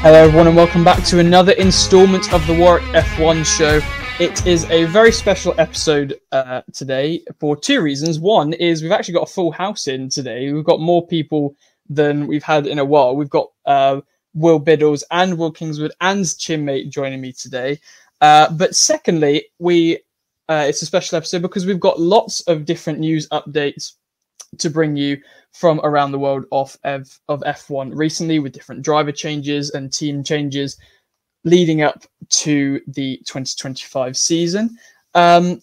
Hello everyone and welcome back to another instalment of the Warwick F1 Show. It is a very special episode today for two reasons. One is we've actually got a full house in today. We've got more people than we've had in a while. We've got Will Biddles and Will Kingswood and Chinmay joining me today. But secondly, it's a special episode because we've got lots of different news updates to bring you from around the world of F1 recently, with different driver changes and team changes leading up to the 2025 season.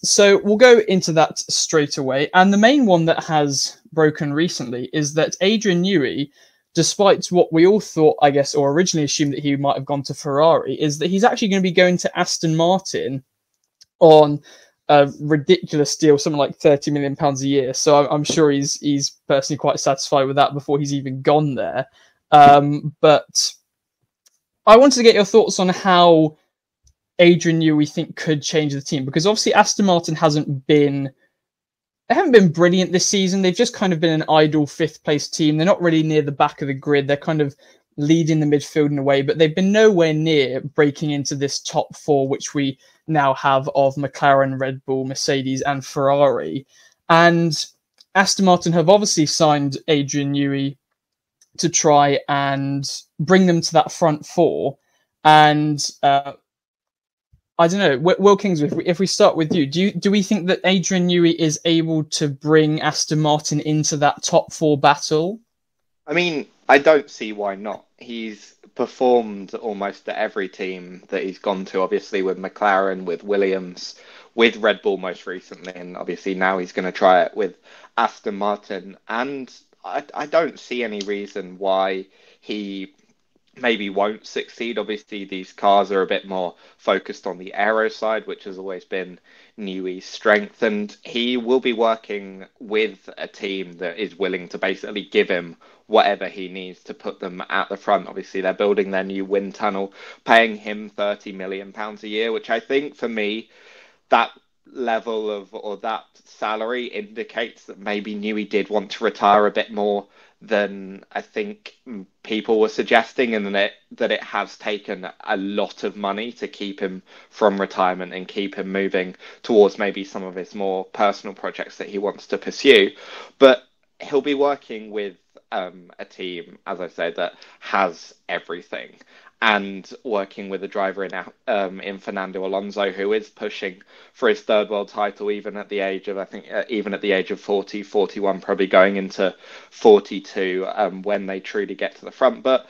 So we'll go into that straight away. And the main one that has broken recently is that Adrian Newey, despite what we all thought, I guess, or originally assumed that he might have gone to Ferrari, is that he's actually going to be going to Aston Martin on a ridiculous deal, something like £30 million a year. So I'm sure he's personally quite satisfied with that before he's even gone there. But I wanted to get your thoughts on how Adrian Newey think could change the team, because obviously Aston Martin haven't been brilliant this season. They've just kind of been an idle fifth place team. They're not really near the back of the grid. They're kind of leading the midfield in a way, but they've been nowhere near breaking into this top four, which we now have of McLaren, Red Bull, Mercedes and Ferrari. And Aston Martin have obviously signed Adrian Newey to try and bring them to that front four. And I don't know, Will Kingswood, if we start with you, do we think that Adrian Newey is able to bring Aston Martin into that top four battle? I mean, I don't see why not. He's performed almost at every team that he's gone to, obviously with McLaren, with Williams, with Red Bull most recently, and obviously now he's going to try it with Aston Martin. And I don't see any reason why he maybe won't succeed. Obviously, these cars are a bit more focused on the aero side, which has always been Newey's strength, and he will be working with a team that is willing to basically give him whatever he needs to put them at the front. Obviously, they're building their new wind tunnel, paying him £30 million a year, which I think for me, that level of, or that salary indicates that maybe Newey did want to retire a bit more than I think people were suggesting, and that it has taken a lot of money to keep him from retirement and keep him moving towards maybe some of his more personal projects that he wants to pursue. But he'll be working with a team, as I said, that has everything, and working with a driver in Fernando Alonso, who is pushing for his third world title, even at the age of, I think, even at the age of 40, 41, probably going into 42 when they truly get to the front. But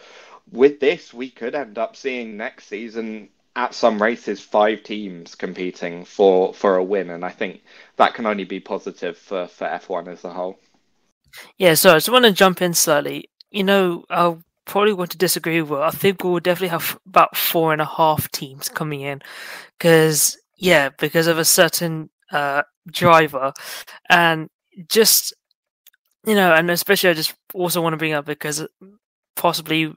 with this, we could end up seeing next season at some races 5 teams competing for a win, and I think that can only be positive for F1 as a whole. Yeah, so I just want to jump in slightly. I'll probably want to disagree with. I think we'll definitely have about 4.5 teams coming in, because of a certain driver, and just and especially I just also want to bring up because possibly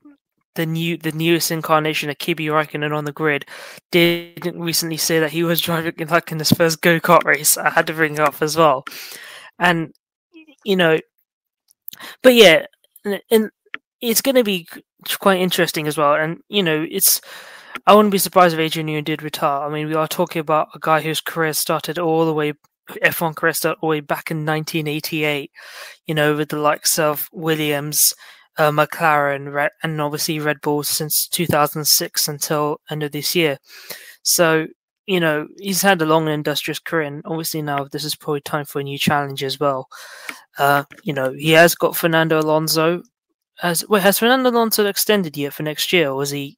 the newest incarnation of Kimi Räikkönen on the grid didn't recently say that he was driving in his first go-kart race. I had to bring it up as well, and but yeah, and it's going to be quite interesting as well. And, I wouldn't be surprised if Adrian Newey did retire. I mean, we are talking about a guy whose career started all the way, F1 career started all the way back in 1988, with the likes of Williams, McLaren, and obviously Red Bull since 2006 until end of this year. So, he's had a long and industrious career, and obviously now this is probably time for a new challenge as well. He has got Fernando Alonso. Has Fernando Alonso extended yet for next year, or was he?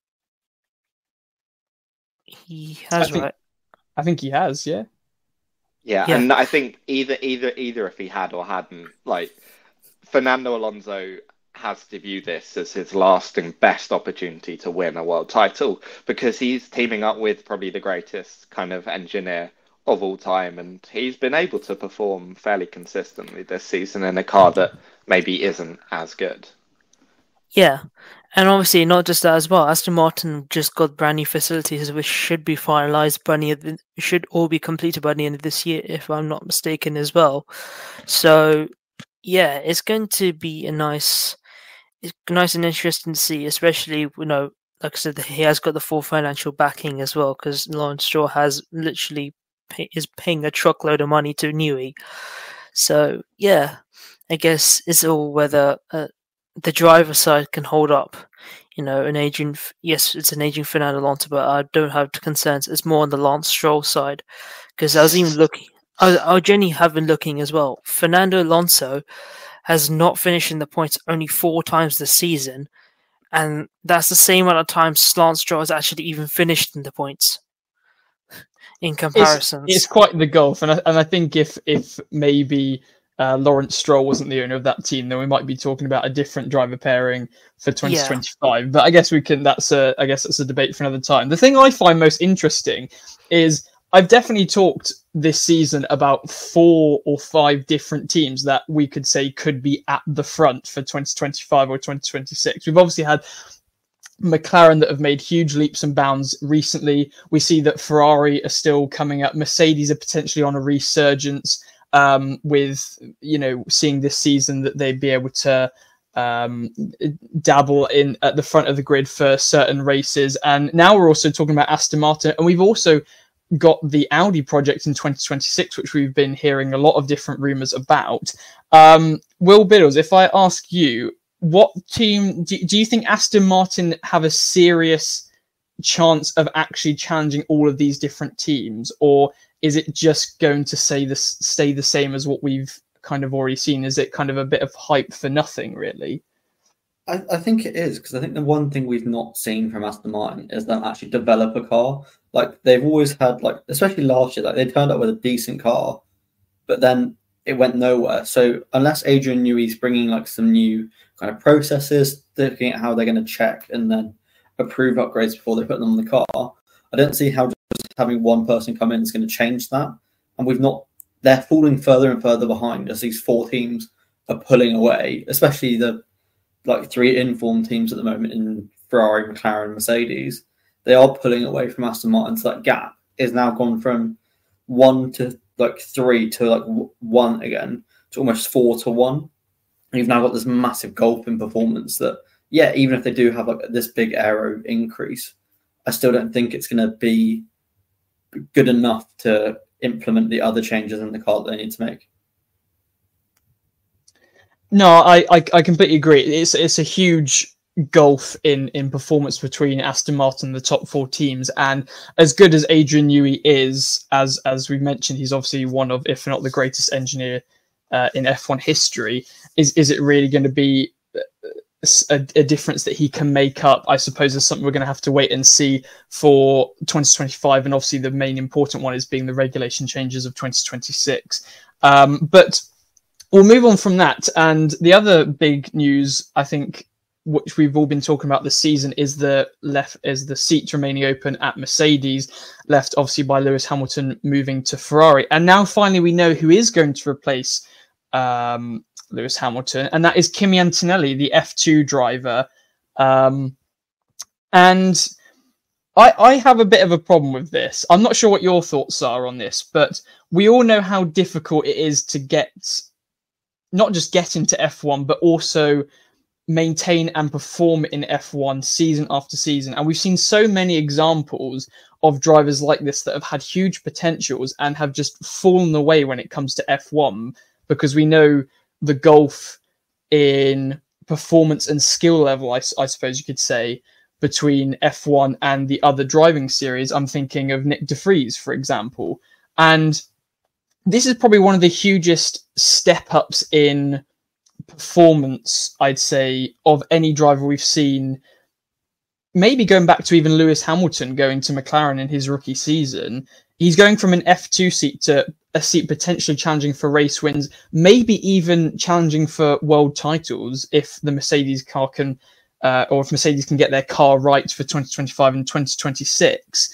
He has, right? I think he has, yeah. Yeah, and I think either if he had or hadn't, like, Fernando Alonso has to view this as his last and best opportunity to win a world title, because he's teaming up with probably the greatest kind of engineer of all time, and he's been able to perform fairly consistently this season in a car that maybe isn't as good. Yeah, and obviously not just that as well. Aston Martin just got brand new facilities, which should be finalised should all be completed by the end of this year, if I'm not mistaken, as well. So yeah, it's going to be nice and interesting to see, especially like I said, he has got the full financial backing as well, because Lawrence Stroll has literally is paying a truckload of money to Newey. So yeah, I guess it's all whether the driver side can hold up. You know, yes, it's an aging Fernando Alonso, but I don't have concerns. It's more on the Lance Stroll side, because I was even looking. I genuinely have been looking as well. Fernando Alonso has not finished in the points only 4 times this season, and that's the same amount of times Lance Stroll has actually even finished in the points. In comparisons, it's quite the gulf, and I think if maybe Lawrence Stroll wasn't the owner of that team, then we might be talking about a different driver pairing for 2025. Yeah. But I guess that's a debate for another time. The thing I find most interesting is I've definitely talked this season about 4 or 5 different teams that we could say could be at the front for 2025 or 2026. We've obviously had McLaren that have made huge leaps and bounds recently. We see that Ferrari are still coming up. Mercedes are potentially on a resurgence, with, seeing this season that they'd be able to dabble in at the front of the grid for certain races. And now we're also talking about Aston Martin, and we've also got the Audi project in 2026, which we've been hearing a lot of different rumours about. Will Biddles, if I ask you, what team do you think Aston Martin have a serious chance of actually challenging all of these different teams, or is it just going to stay the same as what we've kind of already seen? Is it kind of a bit of hype for nothing, really? I think it is, because I think the one thing we've not seen from Aston Martin is them actually develop a car. Like, they've always had, like, especially last year, like, they turned up with a decent car, but then it went nowhere. So unless Adrian Newey's bringing, like, some new kind of processes, looking at how they're going to check and then approve upgrades before they put them on the car, I don't see how just having one person come in is going to change that. And they're falling further and further behind as these 4 teams are pulling away, especially the 3 informed teams at the moment in Ferrari, McLaren, Mercedes. They are pulling away from Aston Martin. So that gap is now gone from 1 to 3 to 1 again, to almost 4 to 1. And you've now got this massive gulf in performance that, yeah, even if they do have this big aero increase, I still don't think it's going to be good enough to implement the other changes in the car that they need to make. No, I completely agree. It's a huge gulf in performance between Aston Martin and the top 4 teams. And as good as Adrian Newey is, as we mentioned, he's obviously one of, if not the greatest engineer in F1 history. Is it really going to be a difference that he can make up? I suppose is something we're going to have to wait and see for 2025. And obviously the main important one is being the regulation changes of 2026. But we'll move on from that. And the other big news, I think, which we've all been talking about this season, is the seats remaining open at Mercedes, left obviously by Lewis Hamilton moving to Ferrari. And now finally we know who is going to replace Lewis Hamilton, and that is Kimi Antonelli, the F2 driver. And I have a bit of a problem with this. I'm not sure what your thoughts are on this, but we all know how difficult it is to not just get into F1, but also maintain and perform in F1 season after season. And we've seen so many examples of drivers like this that have had huge potentials and have just fallen away when it comes to F1, because we know the gulf in performance and skill level, I suppose you could say, between F1 and the other driving series. I'm thinking of Nick de Vries, for example. And this is probably one of the hugest step-ups in performance, I'd say, of any driver we've seen, maybe going back to even Lewis Hamilton going to McLaren in his rookie season. He's going from an F2 seat to a seat potentially challenging for race wins, maybe even challenging for world titles if the Mercedes car can, or if Mercedes can get their car right for 2025 and 2026.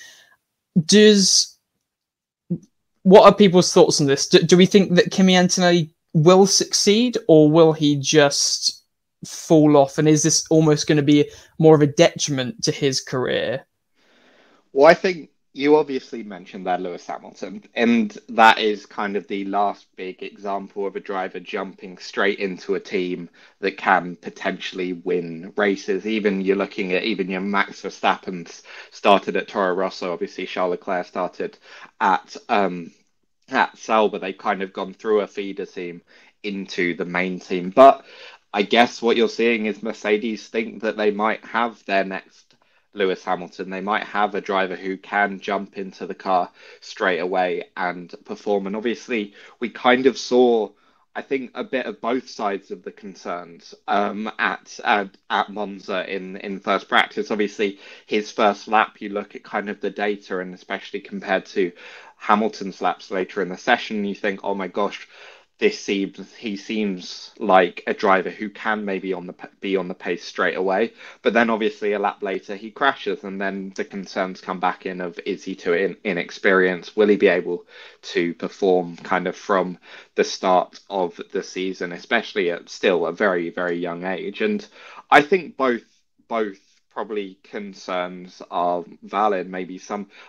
What are people's thoughts on this? Do we think that Kimi Antonelli will succeed, or will he just fall off? And is this almost going to be more of a detriment to his career? Well, I think You obviously mentioned there Lewis Hamilton, and that is kind of the last big example of a driver jumping straight into a team that can potentially win races. Even you're looking at even your Max Verstappen's started at Toro Rosso. Obviously, Charles Leclerc started at Sauber. They've kind of gone through a feeder team into the main team. But I guess what you're seeing is Mercedes think that they might have their next Lewis Hamilton. They might have a driver who can jump into the car straight away and perform. And obviously, we kind of saw, I think, a bit of both sides of the concerns at Monza in first practice. Obviously, his first lap, you look at kind of the data, and especially compared to Hamilton's laps later in the session, you think, oh my gosh, he seems like a driver who can maybe be on the pace straight away. But then obviously a lap later he crashes, and then the concerns come back in of, is he too inexperienced? Will he be able to perform kind of from the start of the season, especially at still a very, very young age? And I think both probably concerns are valid.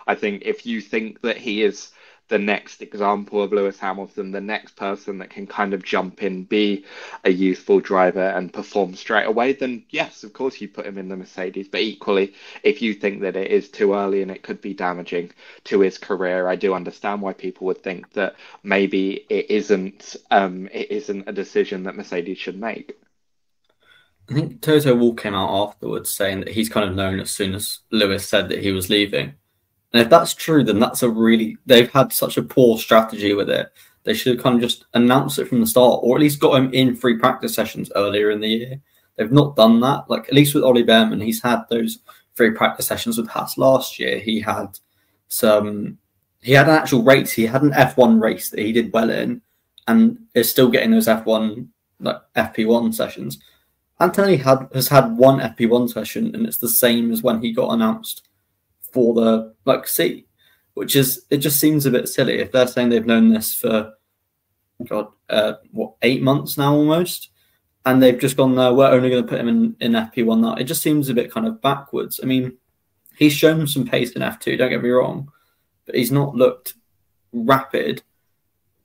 I think if you think that he is the next example of Lewis Hamilton, the next person that can kind of jump in, be a youthful driver and perform straight away, then yes, of course you put him in the Mercedes. But equally, if you think that it is too early and it could be damaging to his career, I do understand why people would think that maybe it isn't a decision that Mercedes should make. I think Toto Wolff came out afterwards saying that he's kind of known as soon as Lewis said that he was leaving. And if that's true, then they've had such a poor strategy with it. They should have kind of just announced it from the start, or at least got him in free practice sessions earlier in the year. They've not done that. Like, at least with Ollie Behrman, he's had those free practice sessions with Haas last year. He had an actual race. He had an F1 race that he did well in, and is still getting those F1, like FP1 sessions. Antonelli has had one FP1 session, and it's the same as when he got announced for the seat, which is, it just seems a bit silly if they're saying they've known this for 8 months now almost, and they've just gone, no, we're only going to put him in FP1 now. It just seems a bit kind of backwards. I mean, he's shown some pace in F2, don't get me wrong, but he's not looked rapid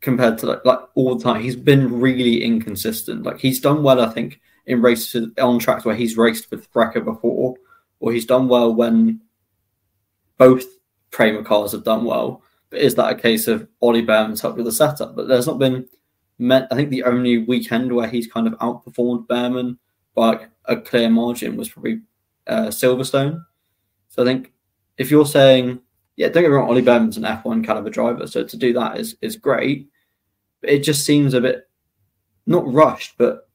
compared to like all the time. He's been really inconsistent. Like, he's done well, I think, in races on tracks where he's raced with Brecker before, or he's done well when both Prema cars have done well. But is that a case of Ollie Behrman's helped with the setup? But there's not been, I think the only weekend where he's kind of outperformed Behrman by a clear margin was probably Silverstone. So I think if you're saying, yeah, don't get me wrong, Ollie Behrman's an F1 caliber driver, so to do that is great. But it just seems a bit, not rushed, but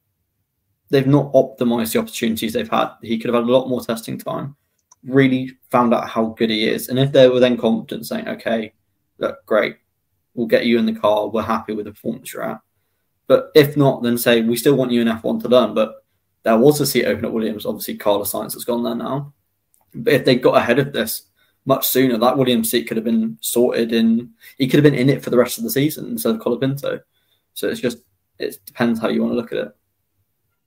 they've not optimised the opportunities they've had. He could have had a lot more testing time, really found out how good he is. And if they were then confident saying, okay, look, great, we'll get you in the car, we're happy with the performance you're at. But if not, then say, we still want you in F1 to learn. But there was a seat open at Williams. Obviously, Carlos Sainz has gone there now. But if they got ahead of this much sooner, that Williams seat could have been sorted in. He could have been in it for the rest of the season instead of Colapinto. So it depends how you want to look at it.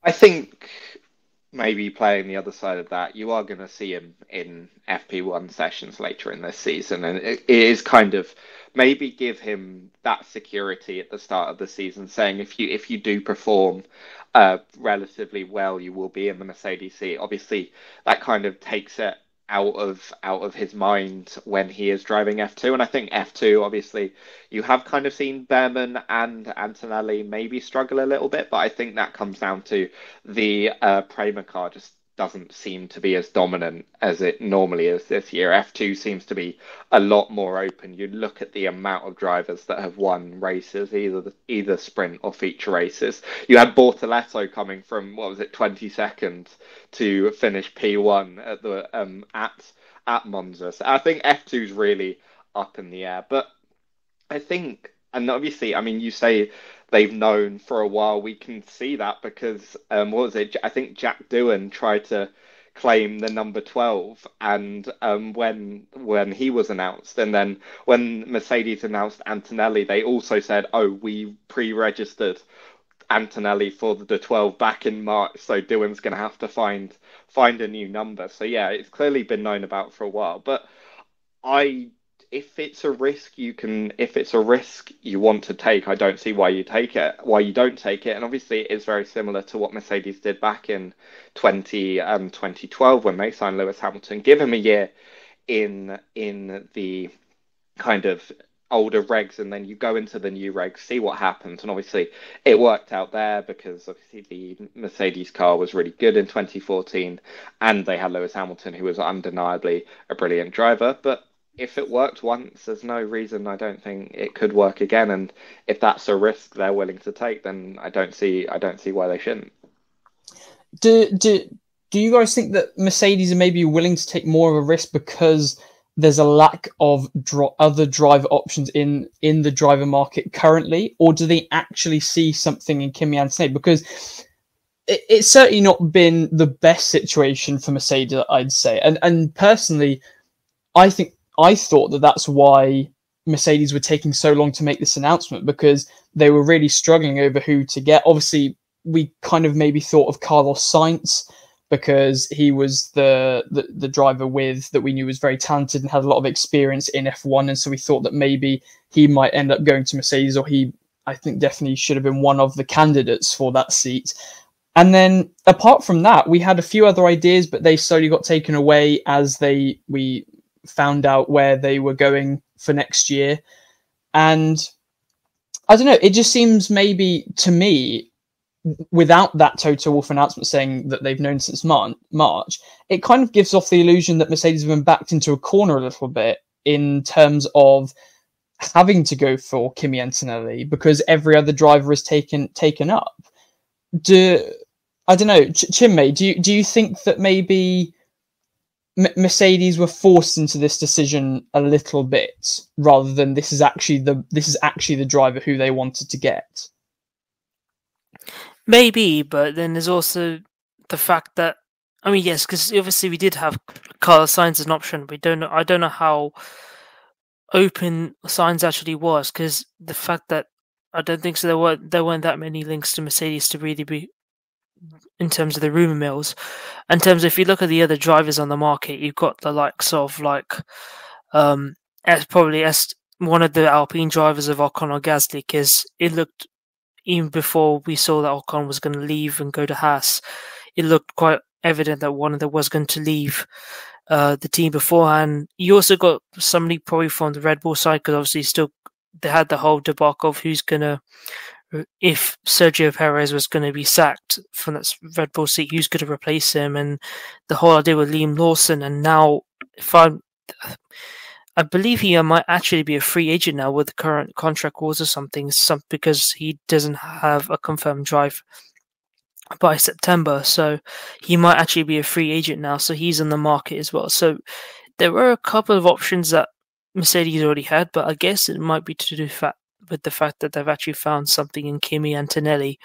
I think maybe playing the other side of that, you are going to see him in FP1 sessions later in this season, and it is kind of maybe give him that security at the start of the season, saying if you do perform relatively well, you will be in the Mercedes seat. Obviously, that kind of takes it out of his mind when he is driving F2. And I think F2, obviously, you have kind of seen Behrman and Antonelli maybe struggle a little bit, but I think that comes down to the Prema car just doesn't seem to be as dominant as it normally is this year. F2 seems to be a lot more open. You look at the amount of drivers that have won races, either sprint or feature races. You had Bortoleto coming from 22nd to finish P1 at the at Monza. So I think F2 is really up in the air. But I think, and obviously, I mean, you say they've known for a while. We can see that because, I think Jack Doohan tried to claim the number 12, and when he was announced, and then when Mercedes announced Antonelli, they also said, oh, we pre-registered Antonelli for the 12 back in March, so Doohan's going to have to find a new number. So yeah, it's clearly been known about for a while, but I if it's a risk if it's a risk you want to take, I don't see why you don't take it. And obviously it is very similar to what Mercedes did back in 2012 when they signed Lewis Hamilton. Give him a year in the kind of older regs, and then you go into the new regs, see what happens. And obviously it worked out there because obviously the Mercedes car was really good in 2014 and they had Lewis Hamilton, who was undeniably a brilliant driver. But if it worked once, there's no reason I don't think it could work again. And if that's a risk they're willing to take, then I don't see why they shouldn't. Do you guys think that Mercedes are maybe willing to take more of a risk because there's a lack of other driver options in the driver market currently, or do they actually see something in Kimi Antonelli? Because it's certainly not been the best situation for Mercedes, I'd say. And personally, I thought that that's why Mercedes were taking so long to make this announcement, because they were really struggling over who to get. Obviously, we kind of maybe thought of Carlos Sainz, because he was the driver that we knew was very talented and had a lot of experience in F1. And so we thought that maybe he might end up going to Mercedes, or I think definitely should have been one of the candidates for that seat. And then apart from that, we had a few other ideas, but they slowly got taken away as we found out where they were going for next year. And I don't know, it just seems maybe to me, without that Toto Wolff announcement saying that they've known since March, it kind of gives off the illusion that Mercedes have been backed into a corner a little bit in terms of having to go for Kimi Antonelli because every other driver is taken up. I don't know, Chinmay, do you think that maybe Mercedes were forced into this decision a little bit rather than this is actually the driver who they wanted to get? Maybe, but then there's also the fact that, I mean, yes, because obviously we did have Carlos Sainz as an option. I don't know how open Sainz actually was, because the fact that I don't think so there weren't that many links to Mercedes to really be in terms of the rumor mills. In terms of, if you look at the other drivers on the market, you've got the likes of as one of the Alpine drivers of Ocon or Gasly, because it looked, even before we saw that Ocon was going to leave and go to Haas, it looked quite evident that one of them was going to leave the team beforehand. You also got somebody probably from the Red Bull side, because obviously they had the whole debacle of if Sergio Perez was going to be sacked from that Red Bull seat, who's going to replace him, and the whole idea with Liam Lawson. And now, I believe he might actually be a free agent now with the current contract rules or something, because he doesn't have a confirmed drive by September. So he might actually be a free agent now. So he's in the market as well. So there were a couple of options that Mercedes already had, but I guess it might be to do with the fact that they've actually found something in Kimi Antonelli,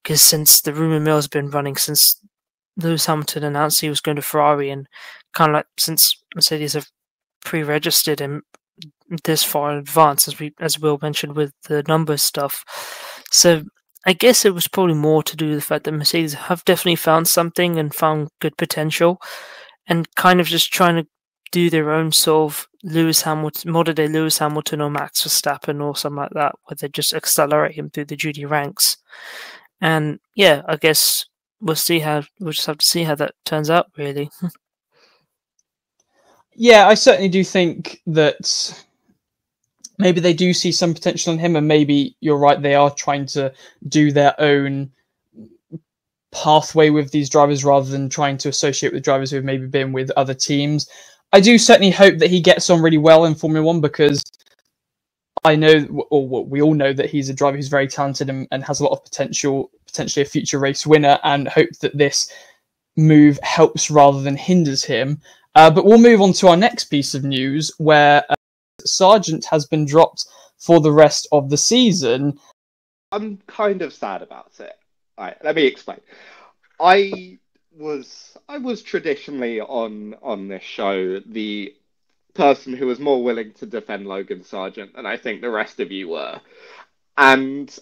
because since the rumor mill has been running since Lewis Hamilton announced he was going to Ferrari, and kind of like since Mercedes have pre-registered him this far in advance, as Will mentioned with the numbers stuff. So I guess it was probably more to do with the fact that Mercedes have definitely found something and found good potential, and kind of just trying to do their own sort of modern day Lewis Hamilton or Max Verstappen or something like that, where they just accelerate him through the junior ranks. And yeah, I guess we'll just have to see how that turns out, really. Yeah, I certainly do think that maybe they do see some potential in him, and maybe you're right, they are trying to do their own pathway with these drivers rather than trying to associate with drivers who have maybe been with other teams. I do certainly hope that he gets on really well in Formula One, because I know, or we all know, that he's a driver who's very talented and has a lot of potential, potentially a future race winner, and hope that this move helps rather than hinders him. But we'll move on to our next piece of news, where Sargeant has been dropped for the rest of the season. I'm kind of sad about it. All right, let me explain. I was traditionally on this show the person who was more willing to defend Logan Sargeant than I think the rest of you were. And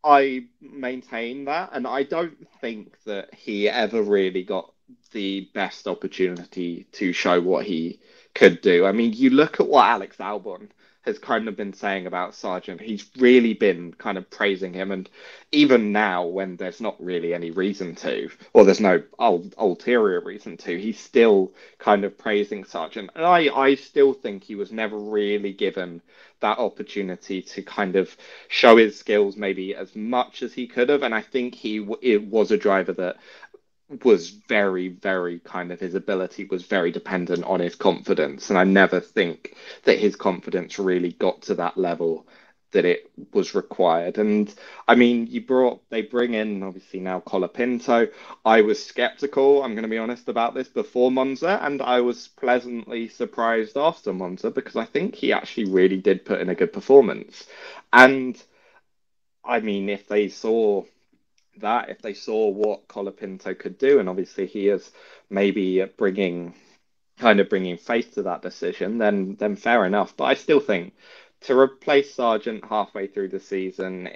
I maintain that, and I don't think that he ever really got the best opportunity to show what he could do. I mean, you look at what Alex Albon has kind of been saying about Sargeant. He's really been kind of praising him, and even now, when there's not really any reason to, or there's no ulterior reason to, he's still kind of praising Sargeant. And I still think he was never really given that opportunity to kind of show his skills maybe as much as he could have. And I think it was a driver that was very, very kind of, his ability was very dependent on his confidence. And I never think that his confidence really got to that level that it was required. And I mean, they bring in obviously now Colapinto. I was skeptical, I'm going to be honest about this, before Monza, and I was pleasantly surprised after Monza, because I think he actually really did put in a good performance. And I mean, if they saw what Colapinto could do, and obviously he is maybe bringing faith to that decision, then fair enough. But I still think to replace Sargeant halfway through the season,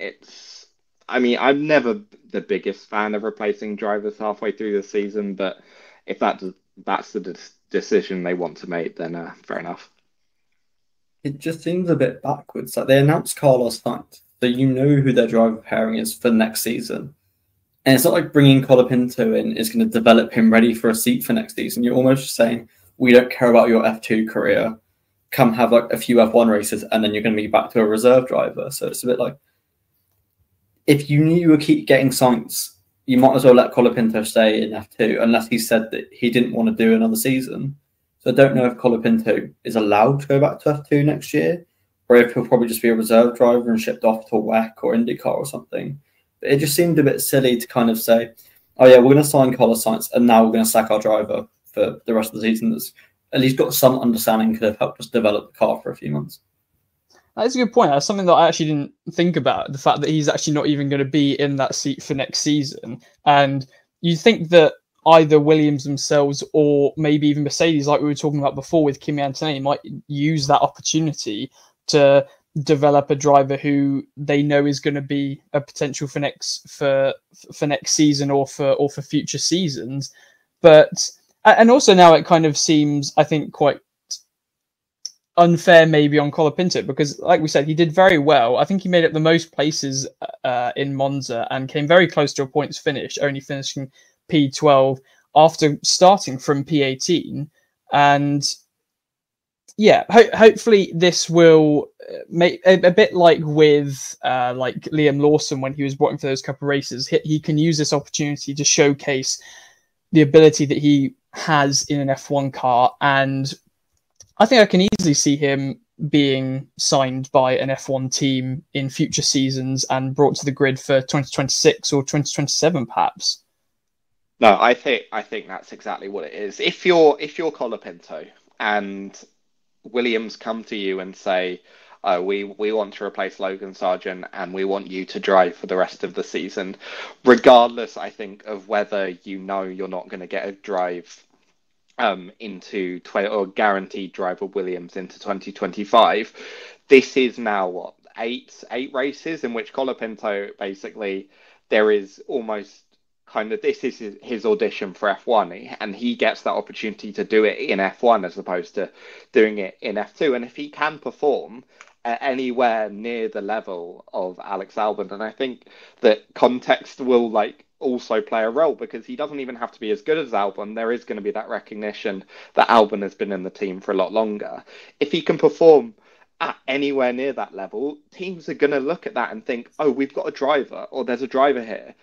I'm never the biggest fan of replacing drivers halfway through the season, but if that's the decision they want to make, then fair enough. It just seems a bit backwards. Like, they announced Carlos Sainz, so you know who their driver pairing is for next season. And it's not like bringing Colapinto in is going to develop him ready for a seat for next season. You're almost just saying, we don't care about your F2 career. Come have like a few F1 races, and then you're going to be back to a reserve driver. So it's a bit like, if you knew you would keep getting Sainz, you might as well let Colapinto stay in F2, unless he said that he didn't want to do another season. So I don't know if Colapinto is allowed to go back to F2 next year, or if he'll probably just be a reserve driver and shipped off to WEC or IndyCar or something. It just seemed a bit silly to kind of say, oh yeah, we're going to sign Carlos Sainz and now we're going to sack our driver for the rest of the season. That's at least got some understanding, could have helped us develop the car for a few months. That's a good point. That's something that I actually didn't think about, the fact that he's actually not even going to be in that seat for next season. And you think that either Williams themselves or maybe even Mercedes, like we were talking about before with Kimi Antonelli, might use that opportunity to develop a driver who they know is going to be a potential for next season or for future seasons. But and also now it kind of seems, I think, quite unfair maybe on Colapinto, because like we said, he did very well. I think he made up the most places in Monza and came very close to a points finish, only finishing P12 after starting from P18. And yeah, hopefully this will make a bit like with like Liam Lawson when he was brought in for those couple of races. He can use this opportunity to showcase the ability that he has in an F1 car, and I think I can easily see him being signed by an F1 team in future seasons and brought to the grid for 2026 or 2027, perhaps. No, I think that's exactly what it is. If you're Colapinto and Williams come to you and say, we want to replace Logan Sargeant and we want you to drive for the rest of the season, regardless, I think, of whether you know you're not going to get a drive into or guaranteed drive with Williams into 2025. This is now what, eight races in which Colapinto, basically, there is almost kind of, this is his audition for F1, and he gets that opportunity to do it in F1 as opposed to doing it in F2. And if he can perform at anywhere near the level of Alex Albon, and I think that context will also play a role, because he doesn't even have to be as good as Albon. There is going to be that recognition that Albon has been in the team for a lot longer. If he can perform at anywhere near that level, teams are going to look at that and think, oh, we've got a driver, or there's a driver here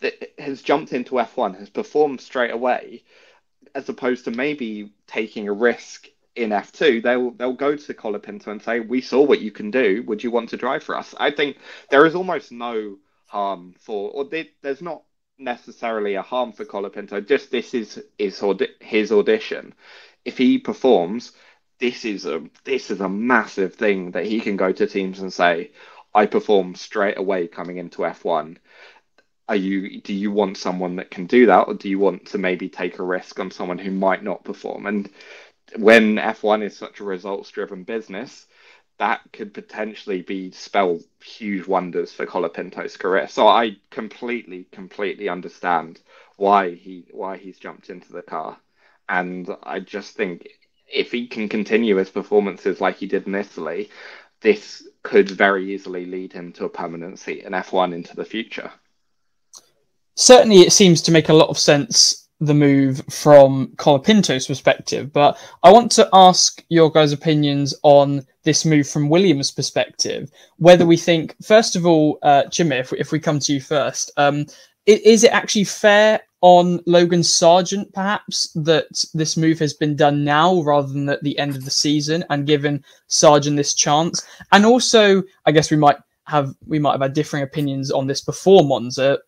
that has jumped into F1, has performed straight away, as opposed to maybe taking a risk in F2. They'll go to Colapinto and say, we saw what you can do. Would you want to drive for us? I think there is almost no harm there's not necessarily a harm for Colapinto. Just this is his audition. If he performs, this is a massive thing that he can go to teams and say, I performed straight away coming into F1. Do you want someone that can do that, or do you want to maybe take a risk on someone who might not perform? And when F1 is such a results-driven business, that could potentially spell huge wonders for Colapinto's career. So I completely understand why he's jumped into the car. And I just think if he can continue his performances like he did in Italy, this could very easily lead him to a permanent seat in F1 into the future. Certainly, it seems to make a lot of sense, the move from Colapinto's perspective, but I want to ask your guys' opinions on this move from Williams' perspective. Whether we think, first of all, Chinmay, if we come to you first, is it actually fair on Logan Sargeant, perhaps, that this move has been done now rather than at the end of the season, and given Sargeant this chance? And also, I guess we might have had differing opinions on this before Monza,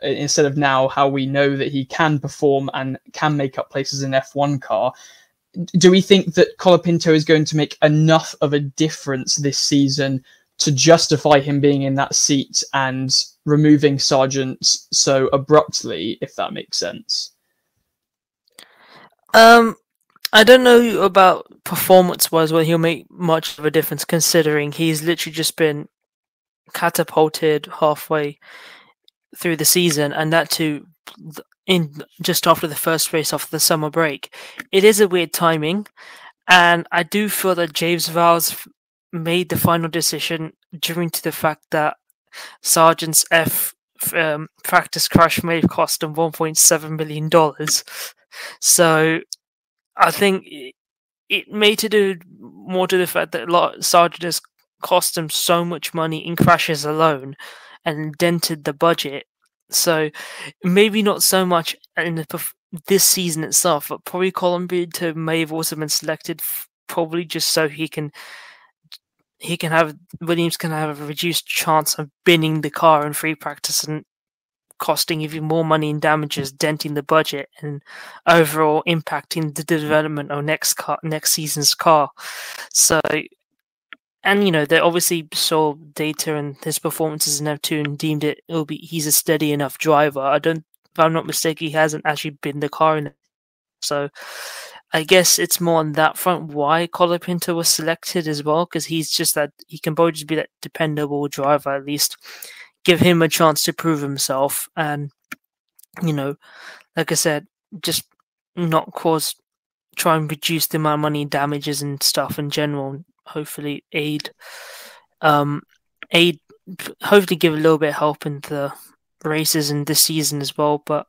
instead of now, how we know that he can perform and can make up places in F1 car. Do we think that Colapinto is going to make enough of a difference this season to justify him being in that seat and removing Sargeant so abruptly, if that makes sense? I don't know about performance-wise whether he'll make much of a difference, considering he's literally just been catapulted halfway through the season, and that too in just after the first race after the summer break. It is a weird timing, and I do feel that James Vowles made the final decision due to the fact that Sargent's practice crash may have cost him $1.7 million. So I think it may to do more to the fact that Sargeant has cost him so much money in crashes alone and dented the budget. So maybe not so much in this season itself, but probably Colapinto may have also been selected probably just so Williams can have a reduced chance of binning the car in free practice and costing even more money in damages, denting the budget, and overall impacting the development of next season's car. So, and they obviously saw data and his performances in F2 and deemed he's a steady enough driver. If I'm not mistaken, he hasn't actually been the car in it. So I guess it's more on that front why Colapinto was selected as well, because he's just that he can both just be that dependable driver, at least give him a chance to prove himself, and like I said, just not try and reduce the amount of money damages and stuff in general. Hopefully hopefully give a little bit of help in the races in this season as well, but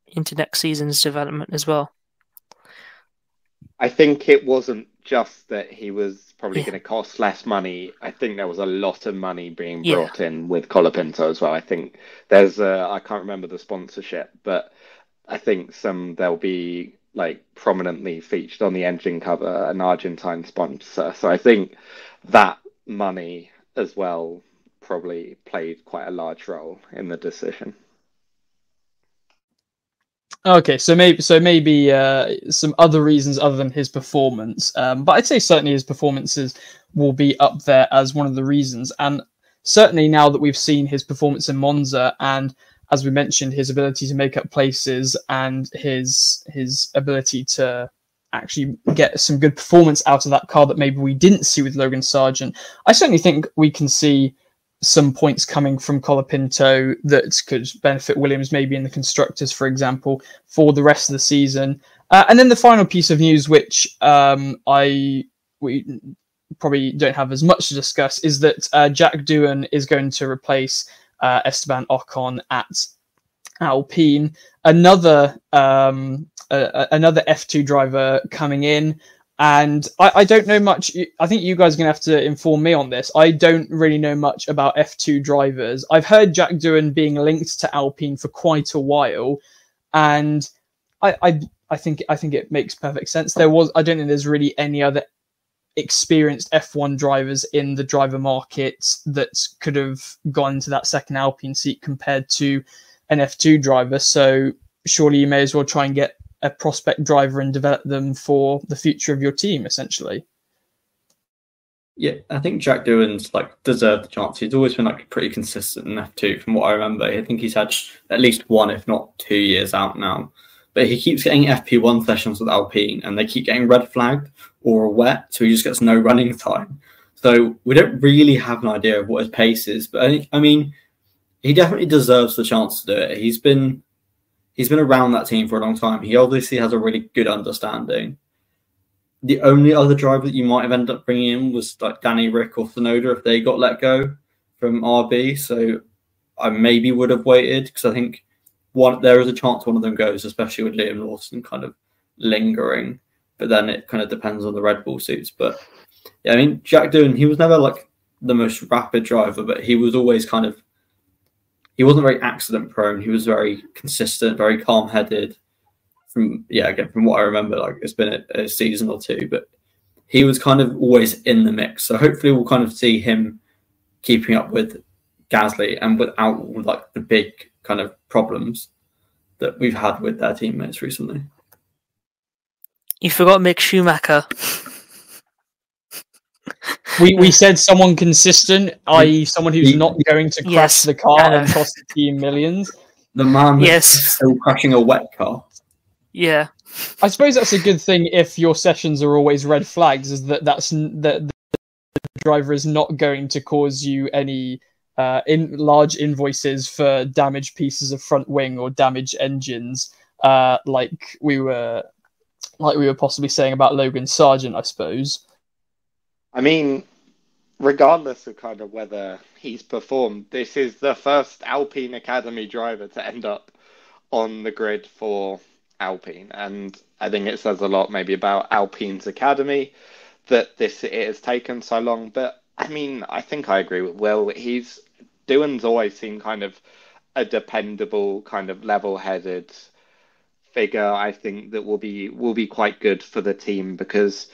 into next season's development as well. I think it wasn't just that he was probably going to cost less money. I think there was a lot of money being brought in with Colapinto as well. I think there's I can't remember the sponsorship, but I think there'll be like prominently featured on the engine cover an Argentine sponsor. So I think that money as well probably played quite a large role in the decision. Okay, so maybe some other reasons other than his performance, but I'd say certainly his performances will be up there as one of the reasons. And certainly now that we've seen his performance in Monza, and as we mentioned, his ability to make up places and his ability to actually get some good performance out of that car that maybe we didn't see with Logan Sargeant, I certainly think we can see some points coming from Colapinto that could benefit Williams, maybe in the constructors, for example, for the rest of the season. And then the final piece of news, which we probably don't have as much to discuss, is that Jack Doohan is going to replace Esteban Ocon at Alpine. Another F2 driver coming in. And I don't know much. I think you guys are going to have to inform me on this. I don't really know much about F2 drivers. I've heard Jack Doohan being linked to Alpine for quite a while, and I think it makes perfect sense. I don't think there's really any other experienced F1 drivers in the driver market that could have gone to that second Alpine seat compared to an F2 driver. So surely you may as well try and get a prospect driver and develop them for the future of your team, essentially. Yeah, I think Jack Doohan's deserved the chance. He's always been pretty consistent in F2 from what I remember. I think he's had at least 1, if not 2 years out now. But he keeps getting FP1 sessions with Alpine, and they keep getting red flagged or wet, so he just gets no running time. So we don't really have an idea of what his pace is. But I mean, he definitely deserves the chance to do it. He's been he's been around that team for a long time. He obviously has a really good understanding. The only other driver that you might have ended up bringing in was like Danny Rick or Tsunoda if they got let go from RB. So I maybe would have waited because I think there is a chance one of them goes, especially with Liam Lawson kind of lingering. But then it kind of depends on the Red Bull suits. But yeah, I mean, Jack Doohan, he was never like the most rapid driver, but he was always he wasn't very accident prone. He was very consistent, very calm headed. From what I remember, like it's been a season or two, but he was kind of always in the mix. So hopefully we'll kind of see him keeping up with Gasly and without like the big kind of problems that we've had with their teammates recently. You forgot Mick Schumacher. We said someone consistent, i.e. someone who's not going to crash the car and cost the team millions. The man is still crashing a wet car. Yeah. I suppose that's a good thing if your sessions are always red flags, is that the driver is not going to cause you any large invoices for damaged pieces of front wing or damaged engines, like we were possibly saying about Logan Sargeant, I suppose. I mean, regardless of kind of whether he's performed, this is the first Alpine Academy driver to end up on the grid for Alpine. And I think it says a lot maybe about Alpine's Academy that it has taken so long. But I mean, I think I agree with Will. Doohan's always seemed kind of a dependable, kind of level-headed figure. I think that will be quite good for the team because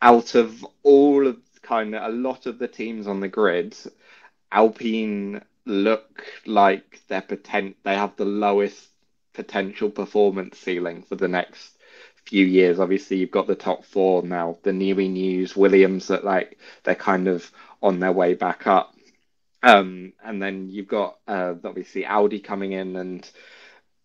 out of all of a lot of the teams on the grid, Alpine look like they have the lowest potential performance ceiling for the next few years. Obviously, you've got the top four now, the Newey News, Williams, that they're kind of on their way back up. And then you've got obviously Audi coming in, and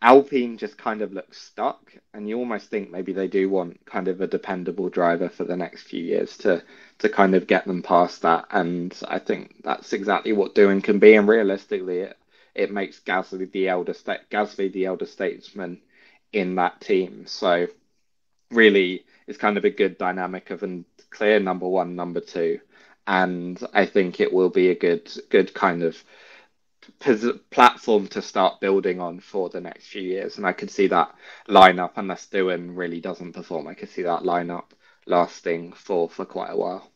Alpine just kind of looks stuck, and you almost think maybe they do want kind of a dependable driver for the next few years to kind of get them past that. And I think that's exactly what Doohan can be. And realistically, it makes Gasly the elder statesman in that team. So really, it's kind of a good dynamic of a clear number one, number two. And I think it will be a good kind of platform to start building on for the next few years. And I could see that lineup, unless Doohan really doesn't perform, I could see that lineup lasting for quite a while.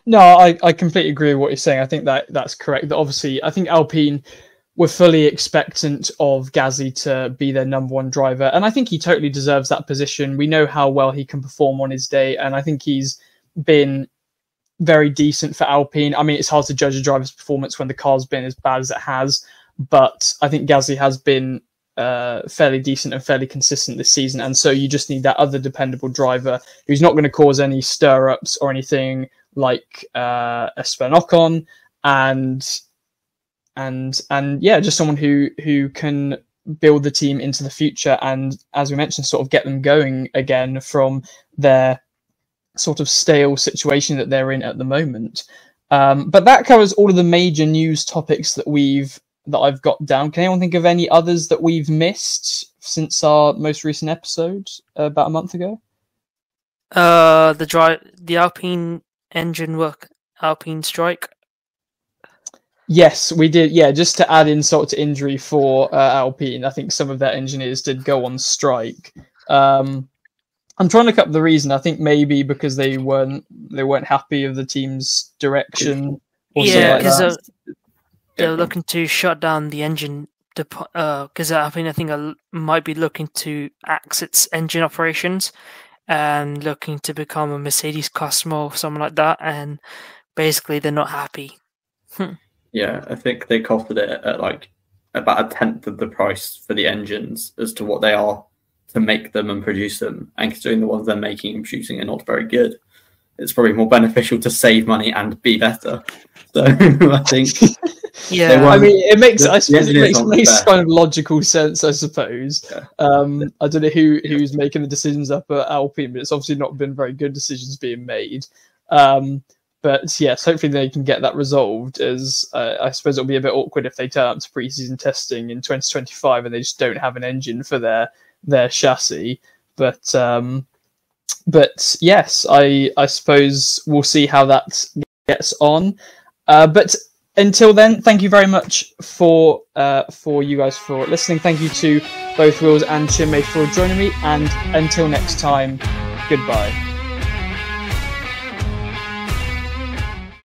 No, I completely agree with what you're saying. I think that's correct. That obviously, I think Alpine were fully expectant of Gasly to be their number one driver, and I think he totally deserves that position. We know how well he can perform on his day, and I think he's been very decent for Alpine. I mean, it's hard to judge a driver's performance when the car's been as bad as it has, but I think Gasly has been fairly decent and fairly consistent this season, and so you just need that other dependable driver who's not going to cause any stir-ups or anything like Esteban Ocon, and just someone who can build the team into the future, and as we mentioned, sort of get them going again from their sort of stale situation that they're in at the moment. But that covers all of the major news topics that I've got down. Can anyone think of any others that we've missed since our most recent episode about a month ago? The Alpine engine work, Alpine strike. Yes, we did. Yeah, just to add insult to injury for Alpine, I think some of their engineers did go on strike. I'm trying to look up the reason. I think maybe because they weren't happy of the team's direction. Or because they're looking to shut down the engine. Because I think might be looking to axe its engine operations and looking to become a Mercedes customer or something like that. And basically, they're not happy. Yeah, I think they costed it at like about 1/10 of the price for the engines as to what they are to make them and produce them, and considering the ones they're making and producing are not very good, it's probably more beneficial to save money and be better. So I think, I mean, it makes kind of logical sense, I suppose. Yeah. I don't know who's making the decisions up at Alpine, but it's obviously not been very good decisions being made. But yes, hopefully they can get that resolved, as I suppose it'll be a bit awkward if they turn up to pre-season testing in 2025 and they just don't have an engine for their chassis. But yes, I suppose we'll see how that gets on. But until then, thank you very much for you guys for listening. Thank you to both Wills and Chinmay for joining me. And until next time, goodbye.